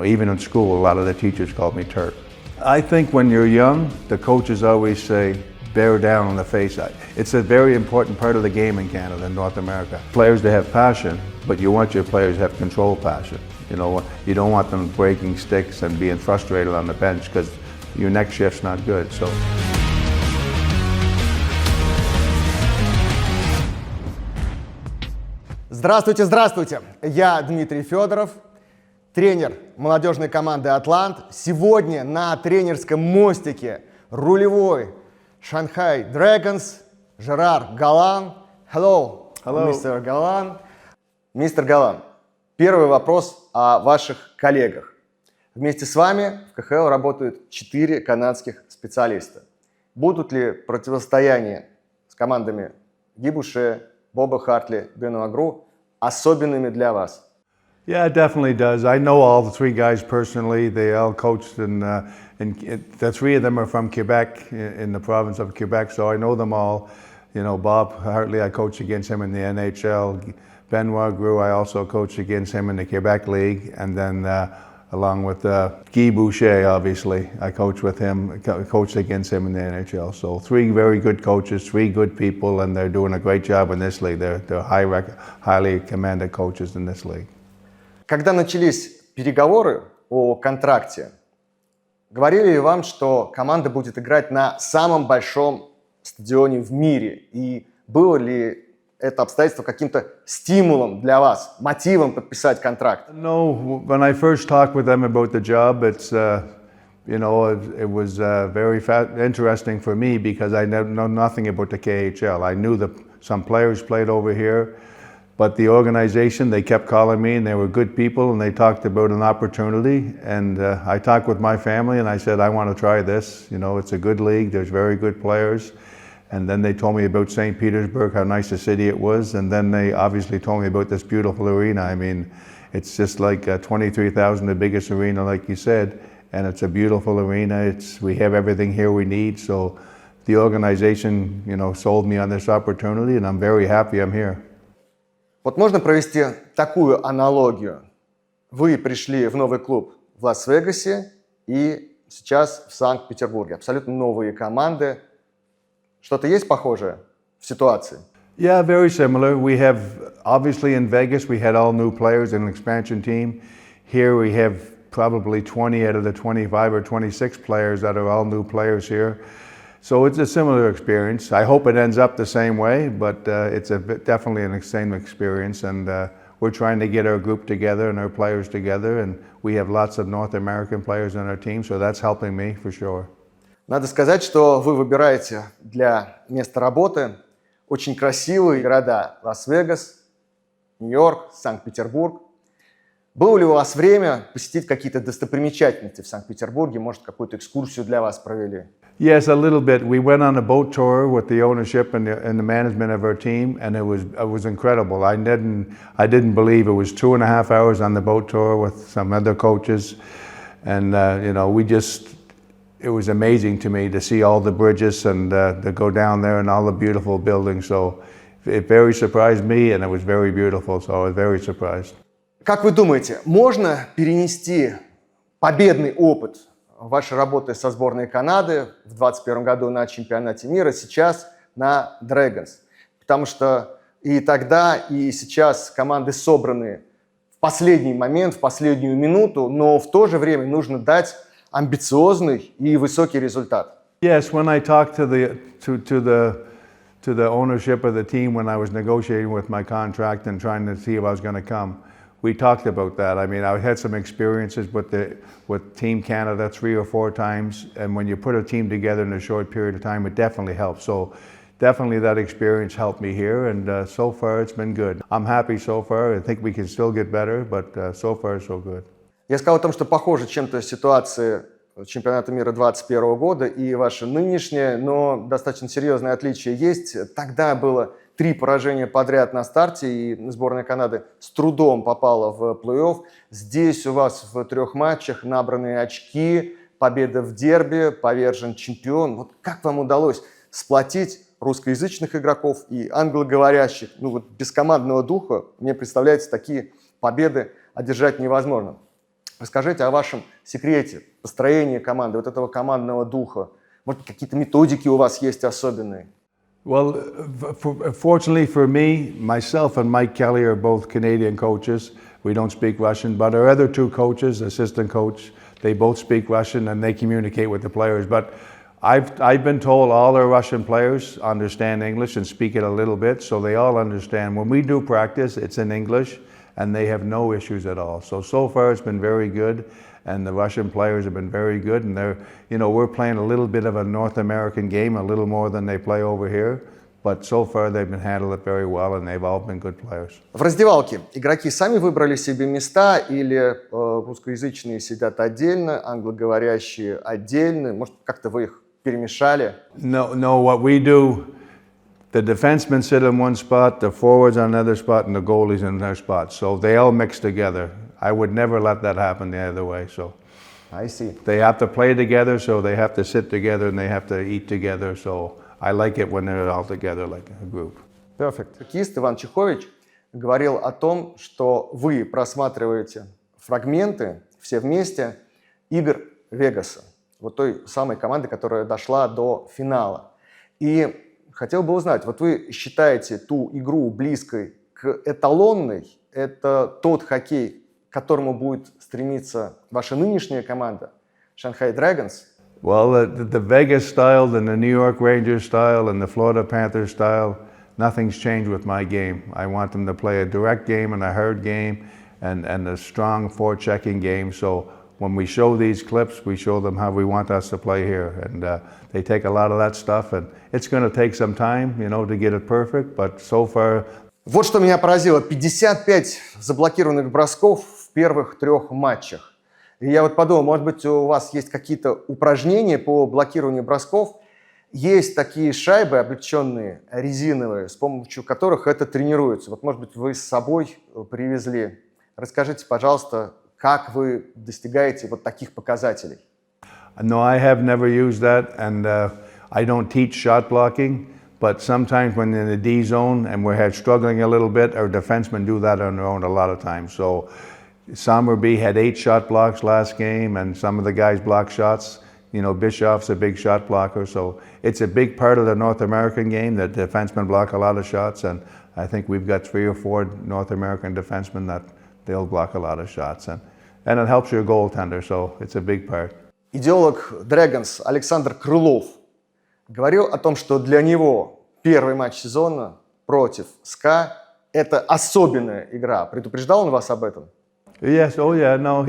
Even in school, a lot of the teachers called me Turk. I think when you're young, the coaches always say, bear down on the face. It's a very important part of the game in Canada and North America. Players, they have passion, but you want your players to have control passion. You know, you don't want them breaking sticks and being frustrated on the bench because your next shift's not good. So. Здравствуйте, здравствуйте! Я Дмитрий Федоров, тренер молодежной команды «Атлант». Сегодня на тренерском мостике рулевой Шанхай Драгонс Жерар Галлан. Hello, мистер Галлан. Мистер Галлан, первый вопрос о ваших коллегах. Вместе с вами в КХЛ работают 4 канадских специалиста. Будут ли противостояния с командами Гибуше, Боба Хартли, Бенуа Гру особенными для вас? Yeah, it definitely does. I know all the 3 guys personally. They all coached in the 3 of them are from Quebec, in the province of Quebec, so I know them all. You know, Bob Hartley, I coached against him in the NHL. Benoit Grew, I also coached against him in the Quebec League. And then along with Guy Boucher, obviously, I coached with him, coached against him in the NHL. So 3 very good coaches, 3 good people, and they're doing a great job in this league. They're highly commanded coaches in this league. Когда начались переговоры о контракте, говорили ли вам, что команда будет играть на самом большом стадионе в мире? И было ли это обстоятельство каким-то стимулом для вас, мотивом подписать контракт? No, when I first talked with them about the job, it's you know, it was very interesting for me because I know nothing about the KHL. I knew that some players played over here. But the organization, they kept calling me and they were good people and they talked about an opportunity. And I talked with my family and I said, I want to try this. You know, it's a good league. There's very good players. And then they told me about St. Petersburg, how nice a city it was. And then they obviously told me about this beautiful arena. I mean, it's just like 23,000, the biggest arena, like you said. And it's a beautiful arena. We have everything here we need. So the organization, you know, sold me on this opportunity and I'm very happy I'm here. Вот можно провести такую аналогию. Вы пришли в новый клуб в Лас-Вегасе и сейчас в Санкт-Петербурге. Абсолютно новые команды. Что-то есть похожее в ситуации? Yeah, very similar. We have, obviously in Vegas, we had all new players in an expansion team. Here we have probably 20 out of the 25 or 26 players that are all new players here. So it's a similar experience. I hope it ends up the same way, but it's definitely an same experience. And we're trying to get our group together and our players together. And we have lots of North American players on our team, so that's helping me for sure. Надо сказать, что вы выбираете для места работы очень красивые города: Лас-Вегас, Нью-Йорк, Санкт-Петербург. Было ли у вас время посетить какие-то достопримечательности в Санкт-Петербурге? Может, какую-то экскурсию для вас провели? Yes, a little bit. We went on a boat tour with the ownership and the management of our team, and it was incredible. I didn't believe it was 2.5 hours on the boat tour with some other coaches, and you know, it was amazing to me to see all the bridges and to go down there and all the beautiful buildings. So it very surprised me, and it was very beautiful. So I was very surprised. Как вы думаете, можно перенести победный опыт вашей работы со сборной Канады в 2021 году на чемпионате мира сейчас на Dragons? Потому что и тогда, и сейчас команды собраны в последний момент, в последнюю минуту, но в то же время нужно дать амбициозный и высокий результат. Yes, when I talked to the ownership of the team when I was negotiating with my contract and trying to see if I was going to come, we talked about that. I mean, I had some experiences with Team Canada 3 or 4 times, and when you put a team together in a short period of time, it definitely helps. So definitely that experience helped me here, and so far it's been good. I'm happy so far. I think we can still get better, but so far so good. Я сказал о том, что похоже чем-то ситуация чемпионата мира 2021 года и ваша нынешняя, но достаточно серьезное отличие есть. Тогда было 3 поражения подряд на старте, и сборная Канады с трудом попала в плей-офф. Здесь у вас в 3 матчах набранные очки, победа в дерби, повержен чемпион. Вот как вам удалось сплотить русскоязычных игроков и англоговорящих? Ну вот без командного духа, мне представляется, такие победы одержать невозможно. Расскажите о вашем секрете построения команды, вот этого командного духа. Может быть, какие-то методики у вас есть особенные? Well, fortunately for me, myself and Mike Kelly are both Canadian coaches. We don't speak Russian, but our other two coaches, assistant coach, they both speak Russian and they communicate with the players. But I've been told all our Russian players understand English and speak it a little bit, so they all understand. When we do practice, it's in English, and they have no issues at all. So far it's been very good, and the Russian players have been very good, and we're playing a little bit of a North American game, a little more than they play over here, but so far they've been handled it very well, and they've all been good players. В раздевалке игроки сами выбрали себе места или русскоязычные сидят отдельно, англоговорящие отдельно? Может, как-то вы их перемешали? No, what we do, the defensemen sit in one spot, the forwards on another spot, and the goalies in their spot. So they all mix together. I would never let that happen the other way. So I see. they have to play together, so they have to sit together, and they have to eat together. So I like it when they're all together like a group. Perfect. Хоккеист Иван Чехович говорил о том, что вы просматриваете фрагменты все вместе игр Вегаса, вот той самой команды, которая дошла до финала. И хотел бы узнать, вот вы считаете ту игру близкой к эталонной? Это тот хоккей, к которому будет стремиться ваша нынешняя команда, Шанхай Dragons? Well, the Vegas style and the New York Rangers style and the Florida Panthers style, nothing's changed with my game. I want them to play a direct game and a hard game and a strong forechecking game. So when we show these clips, we show them how we want us to play here. And they take a lot of that stuff, and it's going to take some time, to get it perfect, but so far. Вот что меня поразило. 55 заблокированных бросков в первых 3 матчах. И я вот подумал, может быть, у вас есть какие-то упражнения по блокированию бросков. Есть такие шайбы, облегченные, резиновые, с помощью которых это тренируется. Вот, может быть, вы с собой привезли. Расскажите, пожалуйста, как вы достигаете вот таких показателей? No, I have never used that, and I don't teach shot blocking, but sometimes when in the D zone and we're struggling a little bit, our defensemen do that on their own a lot of times. So Somerby had 8 shot blocks last game, and some of the guys block shots. Bischoff's a big shot blocker, so it's a big part of the North American game that defensemen block a lot of shots, and I think we've got 3 or 4 North American defensemen that they'll block a lot of shots, and it helps your goaltender, so it's a big part. Идеолог Dragons Александр Крылов говорил о том, что для него первый матч сезона против СКА – это особенная игра. Предупреждал он вас об этом? Yes, oh yeah, no,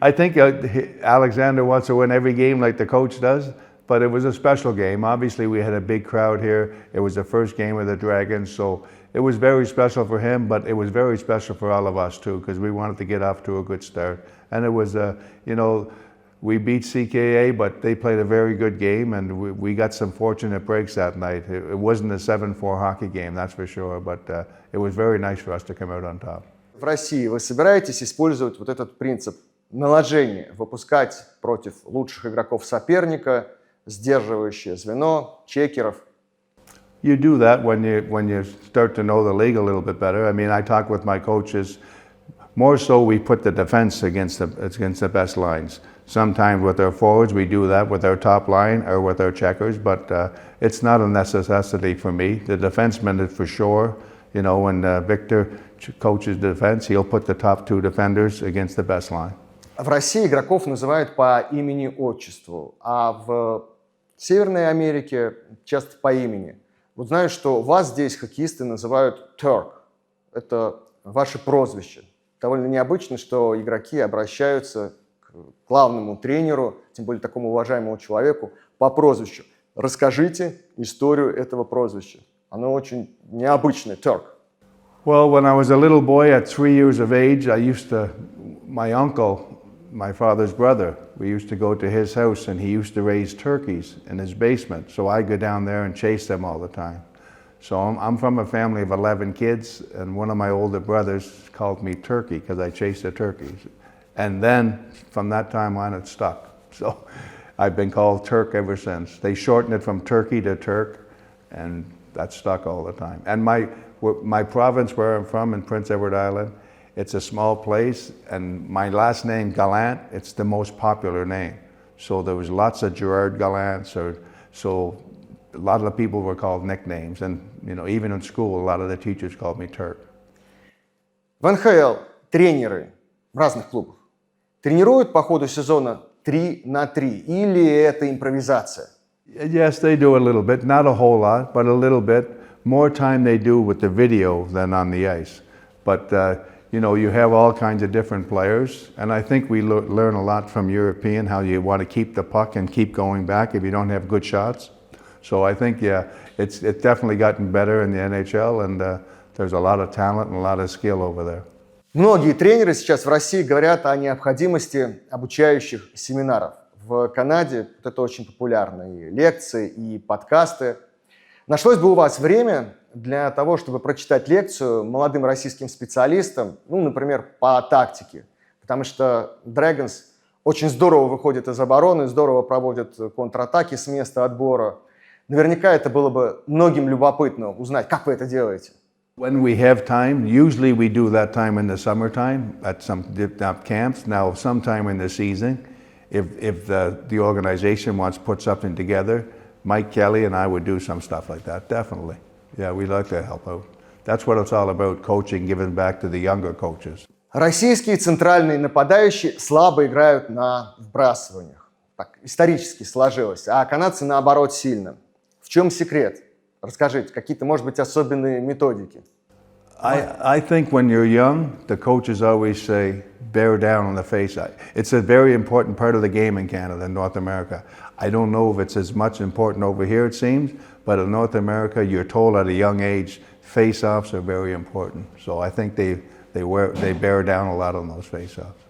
I think Alexander wants to win every game like the coach does, but it was a special game. Obviously, we had a big crowd here. It was the first game of the Dragons, so it was very special for him, but it was very special for all of us too, because we wanted to get off to a good start. And it was, we beat CKA, but they played a very good game, and we got some fortunate breaks that night. It wasn't a 7-4 hockey game, that's for sure, but it was very nice for us to come out on top. В России вы собираетесь использовать вот этот принцип наложения, выпускать против лучших игроков соперника сдерживающее звено, чекеров? You do that when you start to know the league a little bit better. I mean, I talk with my coaches. More so, we put the defense against the best lines. Sometimes with our forwards, we do that with our top line or with our checkers, but it's not a necessity for me. The defenseman is for sure. When Victor coaches defense, he'll put the top 2 defenders against the best line. В России игроков называют по имени-отчеству, а в Северной Америке часто по имени. Вот знаю, что вас здесь хоккеисты называют Turk. Это ваше прозвище. Довольно необычно, что игроки обращаются к главному тренеру, тем более такому уважаемому человеку, по прозвищу. Расскажите историю этого прозвища. Оно очень необычное, Turk. Well, when I was a little boy at 3 years of age, my uncle, my father's brother, we used to go to his house, and he used to raise turkeys in his basement. So I go down there and chase them all the time. So I'm from a family of 11 kids, and one of my older brothers called me Turkey because I chased the turkeys. And then from that time on, it stuck. So I've been called Turk ever since. They shortened it from Turkey to Turk, and that stuck all the time. And my province where I'm from in Prince Edward Island, it's a small place, and my last name, Gallant, it's the most popular name. So there was lots of Gerard Gallants, so a lot of the people were called nicknames, and even in school, a lot of the teachers called me Turk. В НХЛ тренеры в разных клубах тренируют по ходу сезона 3 на 3, или это импровизация? Yes, they do a little bit, not a whole lot, but a little bit. More time they do with the video than on the ice. But, you have all kinds of different players, and I think we learn a lot from European, how you want to keep the puck and keep going back if you don't have good shots. So I think, it's definitely gotten better in the NHL, and there's a lot of talent and a lot of skill over there. Многие тренеры сейчас в России говорят о необходимости обучающих семинаров. В Канаде это очень популярно, и лекции, и подкасты. Нашлось бы у вас время для того, чтобы прочитать лекцию молодым российским специалистам, например, по тактике? Потому что Dragons очень здорово выходит из обороны, здорово проводят контратаки с места отбора. Наверняка это было бы многим любопытно узнать, как вы это делаете. When we have time, usually we do that time in the summertime at some camps. Now, sometime in the season, if the organization wants to put something together, Mike Kelly and I would do some stuff like that, definitely. Yeah, we like to help out. That's what it's all about, coaching, giving back to the younger coaches. Российские центральные нападающие слабо играют на вбрасываниях. Так исторически сложилось. А канадцы, наоборот, сильно. В чем секрет? Расскажите, какие-то, может быть, особенные методики? I think when you're young, the coaches always say, bear down on the face. It's a very important part of the game in Canada and North America. I don't know if it's as much important over here, it seems, but in North America, you're told at a young age, face-offs are very important. So I think they bear down a lot on those face-offs.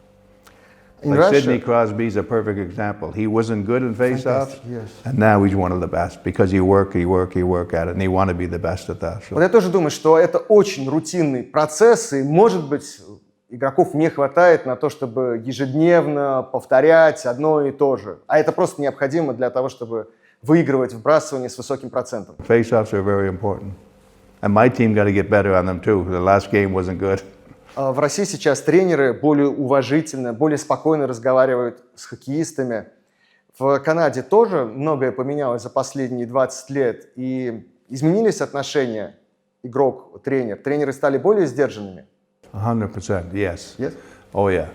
Like Sidney Crosby's a perfect example. He wasn't good in face-offs, yes. And now he's one of the best because he work at it, and he want to be the best at that. So. Вот я тоже думаю, что это очень рутинный процесс, и, может быть, игроков не хватает на то, чтобы ежедневно повторять одно и то же. А это просто необходимо для того, чтобы выигрывать вбрасывание с высоким процентом. Face-offs are very important. And my team got to get better on them too. The last game wasn't good. В России сейчас тренеры более уважительно, более спокойно разговаривают с хоккеистами. В Канаде тоже многое поменялось за последние 20 лет, и изменились отношения игрок-тренер. Тренеры стали более сдержанными. 100%, yes. Yes? Oh yeah.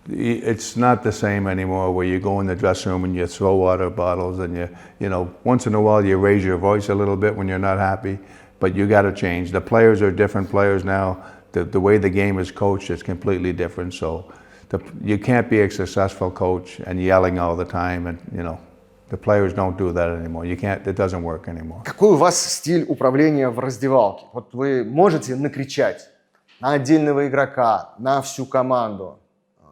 It's not the same anymore where you go in the dressing room and you throw water bottles and once in a while you raise your voice a little bit when you're not happy, but you got to change. The players are different players now. The way the game is coached is completely different. So you can't be a successful coach and yelling all the time. And, the players don't do that anymore. You can't, it doesn't work anymore. Какой у вас стиль управления в раздевалке? Вот вы можете накричать на отдельного игрока, на всю команду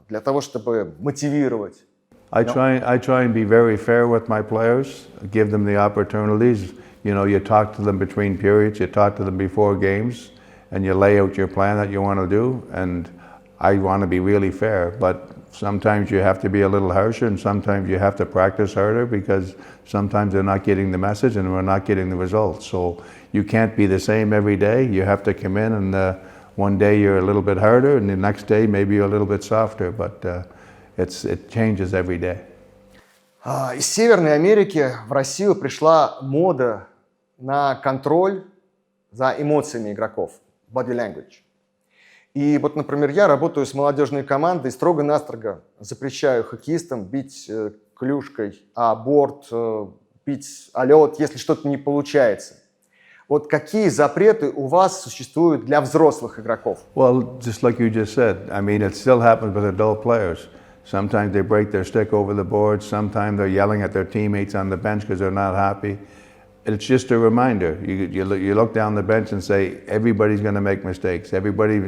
для того, чтобы мотивировать? I try and be very fair with my players, give them the opportunities. You talk to them between periods, you talk to them before games, and you lay out your plan that you want to do, and I want to be really fair, but sometimes you have to be a little harsher, and sometimes you have to practice harder because sometimes they're not getting the message and we're not getting the results. So you can't be the same every day. You have to come in and one day you're a little bit harder and the next day maybe you're a little bit softer, but it changes every day. Из Северной Америки в Россию пришла мода на контроль за эмоциями игроков. Body language. И вот, например, я работаю с молодежной командой, строго-настрого запрещаю хоккеистам бить клюшкой о борт, бить о лед, если что-то не получается. Вот какие запреты у вас существуют для взрослых игроков? Well, just like you just said, I mean, it still happens with adult players. Sometimes they break their stick over the board, sometimes they're yelling at their teammates on the bench because they're not happy. It's just a reminder. You look down the bench and say, everybody's going to make mistakes. Everybody,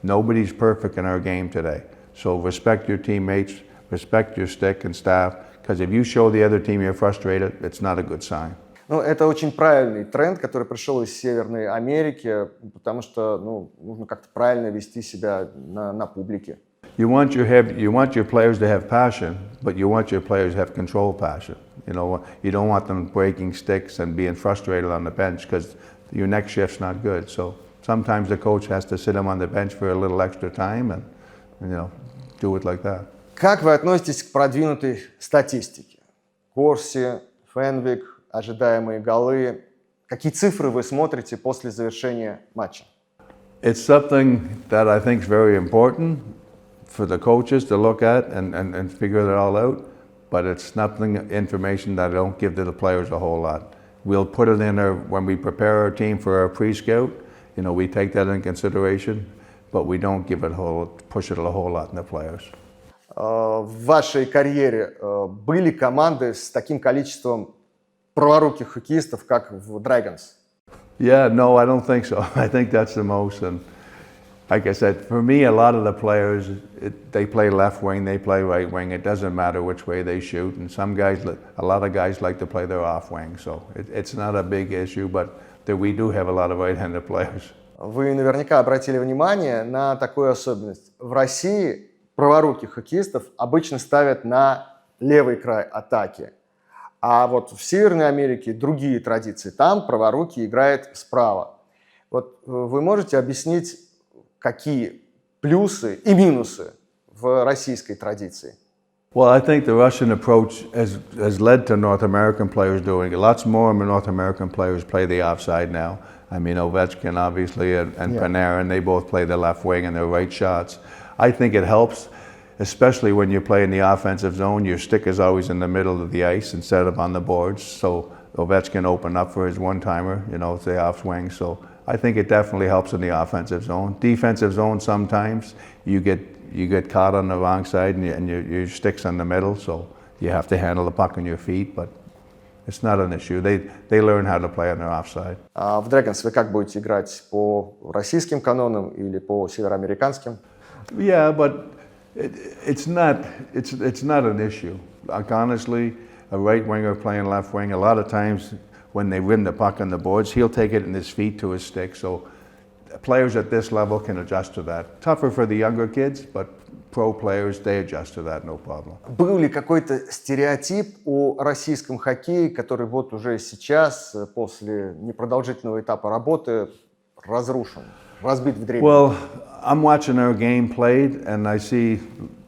nobody's perfect in our game today. So respect your teammates, respect your stick and staff, because if you show the other team you're frustrated, it's not a good sign. Это очень правильный тренд, который пришел из Северной Америки, потому что нужно как-то правильно вести себя на публике. You want your players to have passion, but you want your players to have control passion. You don't want them breaking sticks and being frustrated on the bench because your next shift's not good. So sometimes the coach has to sit him on the bench for a little extra time and do it like that. Как вы относитесь к продвинутой статистике? Корси, Фенвик, ожидаемые голы. Какие цифры вы смотрите после завершения матча? It's something that I think is very important for the coaches to look at and figure it all out, but it's nothing, information that I don't give to the players a whole lot. We'll put it in there when we prepare our team for our pre-scout. We take that in consideration, but we don't push it a whole lot in the players. В вашей карьере были команды с таким количеством праворуких хоккеистов, как в Dragons? Yeah, no, I don't think so. I think that's the most. And like I said, for me, a lot of the players, they play left wing, they play right wing. It doesn't matter which way they shoot. And a lot of guys like to play their off wing. So it's not a big issue, but we do have a lot of right-handed players. Вы наверняка обратили внимание на такую особенность. В России праворуких хоккеистов обычно ставят на левый край атаки. А вот в Северной Америке другие традиции. Там праворукий играет справа. Вот вы можете объяснить, какие плюсы и минусы в российской традиции? Well, I think the Russian approach has led to North American players doing it. Lots more North American players play the offside now. I mean, Ovechkin, obviously, and Panarin, they both play the left wing and their right shots. I think it helps, especially when you play in the offensive zone. Your stick is always in the middle of the ice instead of on the boards. So Ovechkin open up for his one-timer, it's the off swing. So I think it definitely helps in the offensive zone. Defensive zone, sometimes you get caught on the wrong side and your stick's in the middle, so you have to handle the puck on your feet, but it's not an issue. They learn how to play on their offside. А в Dragons вы как будете играть? По российским канонам или по североамериканским? Yeah, but it's not an issue. Like, honestly, a right winger playing left wing, a lot of times when they win the puck on the boards, he'll take it in his feet to his stick. So players at this level can adjust to that. Tougher for the younger kids, but pro players, they adjust to that, no problem. Был ли какой-то стереотип о российском хоккее, который вот уже сейчас, после непродолжительного этапа работы, разрушен, разбит в дребезги? Well, I'm watching our game played, and I see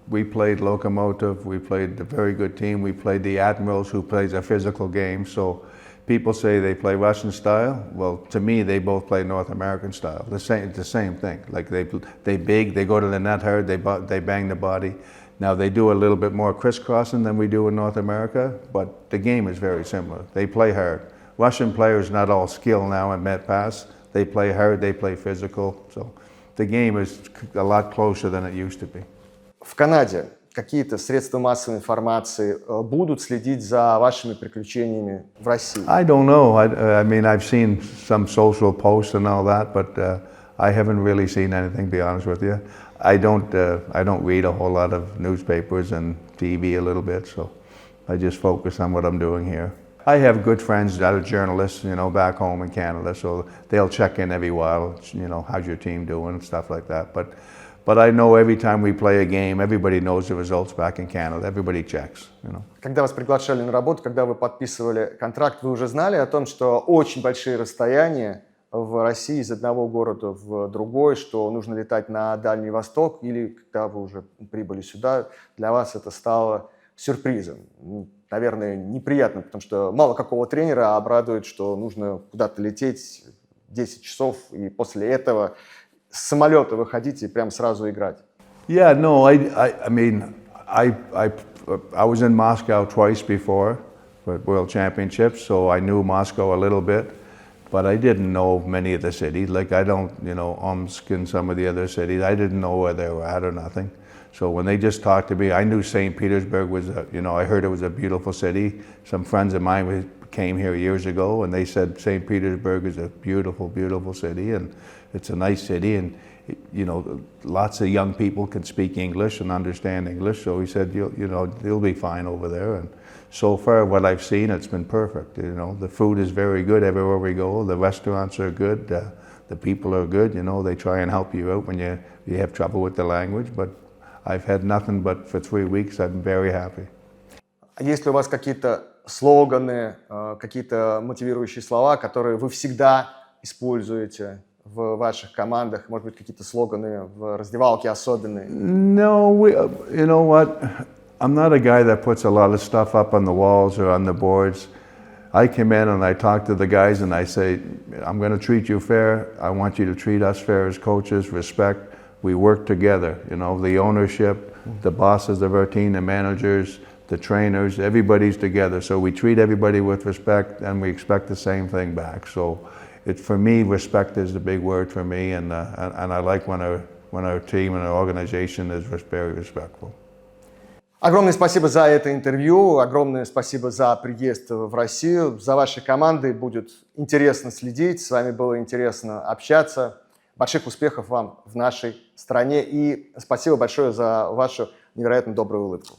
we played Locomotive, we played a very good team, we played the Admirals, who plays a physical game. So people say they play Russian style. Well, to me, they both play North American style. The same thing. Like they big, they go to the net hard, they bang the body. Now they do a little bit more crisscrossing than we do in North America, but the game is very similar. They play hard. Russian players not all skill now and met pass. They play hard, they play physical. So the game is a lot closer than it used to be. В Канаде какие-то средства массовой информации будут следить за вашими приключениями в России? I don't know. I mean, I've seen some social posts and all that, but I haven't really seen anything, to be honest with you. I don't read a whole lot of newspapers and TV a little bit, so I just focus on what I'm doing here. I have good friends that are journalists, back home in Canada, so they'll check in every while, how's your team doing, and stuff like that. But I know every time we play a game, everybody knows the results back in Canada. Everybody checks, Когда вас приглашали на работу, когда вы подписывали контракт, вы уже знали о том, что очень большие расстояния в России из одного города в другой, что нужно летать на Дальний Восток, или когда вы уже прибыли сюда, для вас это стало сюрпризом? Наверное, неприятно, потому что мало какого тренера обрадует, что нужно куда-то лететь 10 часов, и после этого с самолета выходить и прям сразу играть. Yeah, no, I mean, I was in Moscow twice before for World Championships, so I knew Moscow a little bit, but I didn't know many of the cities. Like I don't, Omsk and some of the other cities, I didn't know where they were at or nothing. So when they just talked to me, I knew St. Petersburg was, I heard it was a beautiful city. Some friends of mine came here years ago and they said St. Petersburg is a beautiful, beautiful city and it's a nice city and, lots of young people can speak English and understand English. So he said, you'll be fine over there. And so far what I've seen, it's been perfect. The food is very good everywhere we go. The restaurants are good. The people are good. They try and help you out when you have trouble with the language. But I've had nothing but for 3 weeks, I'm very happy. Есть ли у вас какие-то слоганы, какие-то мотивирующие слова, которые вы всегда используете в ваших командах? Может быть, какие-то слоганы в раздевалке особенные? No, you know what? I'm not a guy that puts a lot of stuff up on the walls or on the boards. I come in and I talk to the guys and I say, I'm going to treat you fair. I want you to treat us fair as coaches, respect. We work together, you know, the ownership, the bosses of our team, the managers, the trainers, everybody's together. So we treat everybody with respect and we expect the same thing back. So for me, respect is the big word for me, and I like when our team and our organization is very respectful. Огромное спасибо за это интервью, огромное спасибо за приезд в Россию. За вашей командой будет интересно следить, с вами было интересно общаться. Больших успехов вам в нашей стране и спасибо большое за вашу невероятно добрую улыбку.